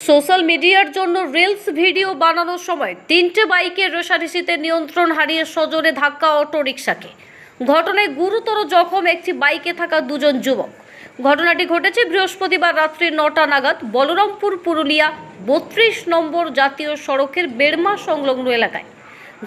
Social মিডিয়ার জন্য reels video বানানোর সময় 3টে বাইকের রেষারেষিতে নিয়ন্ত্রণ হারিয়ে সজোরে ধাক্কা অটো রিকশাকে। ঘটনায় গুরুতর জখম একটি বাইকে থাকা দুজন যুবক। ঘটনাটি ঘটেছে বৃহস্পতিবার রাত্রি 9টা নাগাদ বলরামপুর পুরুলিয়া 32 নম্বর জাতীয় সড়কের বেড়মা সংলগ্ন এলাকায়।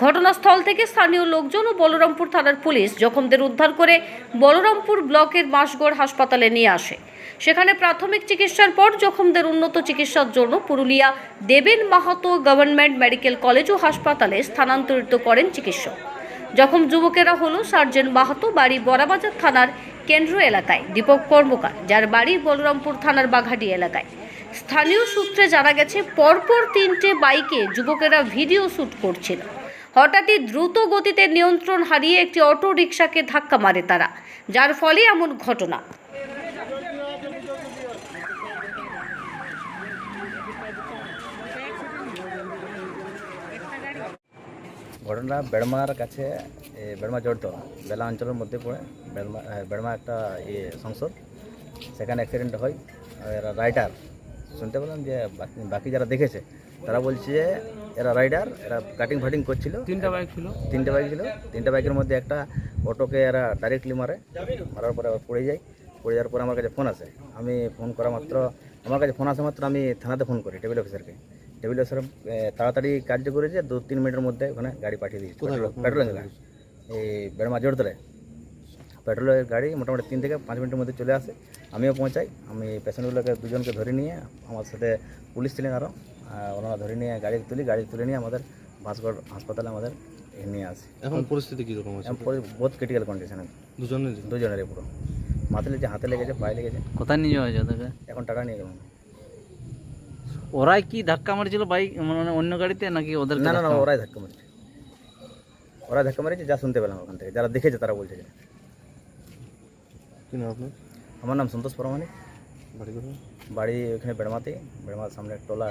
ঘটনাস্থল থেকে স্থানীয় লোকজন ও বলরামপুর থানার পুলিশ জখমদের উদ্ধার করে বলরামপুর ব্লকের বাঁশগড় হাসপাতালে নিয়ে আসে। সেখানে প্রাথমিক চিকিৎসার পর জখমদের উন্নত চিকিৎসার জন্য পুরুলিয়া দেবেন মাহাতো গভর্নমেন্ট মেডিকেল কলেজ ও হাসপাতালে স্থানান্তরিত করেন চিকিৎসক। জখম যুবকেরা হলো সার্জেন্ট মাহাতো, বাড়ি বড়াবাজার থানার কেন্দ্র এলাকায়; দীপক কর্মকার, যার বাড়ি বলরামপুর থানার বাঘাটি এলাকায়। স্থানীয় সূত্রে জানা গেছে, পরপর 3টে বাইকে যুবকেরা ভিডিও শ্যুট করছিল। হঠাৎই দ্রুত গতিতে নিয়ন্ত্রণ হারিয়ে একটি অটো রিকশাকে ধাক্কা মারে তারা, যার ফলে এমন ঘটনা। ঘটনা বেড়মার কাছে, বেড়মা জড়তলা বেলা অঞ্চলের মধ্যে পড়ে। বেড়মা একটা সংসদ, সেখানে অ্যাক্সিডেন্ট হয়। এরা রাইডার শুনতে পেলাম যে বাকি যারা দেখেছে তারা বলছে যে এরা রাইডার, এরা কাটিং ফাটিং করছিল। 3টে বাইক ছিল। 3টে বাইকের মধ্যে একটা অটোকে এরা ডাইরেক্টলি মারার পরে পড়ে যায়। পড়ে যাওয়ার পরে আমার কাছে ফোন আসে। আমি ফোন করা মাত্র, আমার কাছে ফোন আসা মাত্র আমি থানাতে ফোন করি টেবিল অফিসারকে। টেবিল অফিসার তাড়াতাড়ি কার্য করেছে, 2-3 মিনিটের মধ্যে ওখানে গাড়ি পাঠিয়ে দিয়েছে। পেট্রোলিং গাড়ি, এই বেড়মা জোরতলায় পেট্রোলের গাড়ি মোটামুটি 3 থেকে 5 মিনিটের মধ্যে চলে আসে। আমিও পৌঁছাই। আমি পেশেন্টগুলোকে দুজনকে ধরে নিয়ে, আমার সাথে পুলিশ ছিলেন আরও, ওনারা ধরে নিয়ে গাড়ি তুলে নিয়ে আমাদের বাঁশগড় হাসপাতালে আমাদের নিয়ে আসে। এখন পরিস্থিতি কীরকম আছে? বহুত ক্রিটিক্যাল কন্ডিশনে দুজনেরই, পুরো মাথায় লেগেছে, হাতে লেগেছে, পায়ে লেগেছে। কোথায় নিয়ে যাওয়া হয়েছে ওদেরকে? এখন টাটা নিয়ে গেলাম। ওরাই কি ধাক্কা মারছিল বাইক, মানে অন্য গাড়িতে, নাকি ওদের? না, ওরাই ধাক্কা মারেছে, যা শুনতে পেলাম ওখান থেকে। যারা দেখেছে তারা বলছে যে। কি নাম আপনার? আমার নাম সন্তোষ পরমাণিক। বাড়ি কোথায়? বাড়ি ওখানে বেড়মার সামনে টোলা।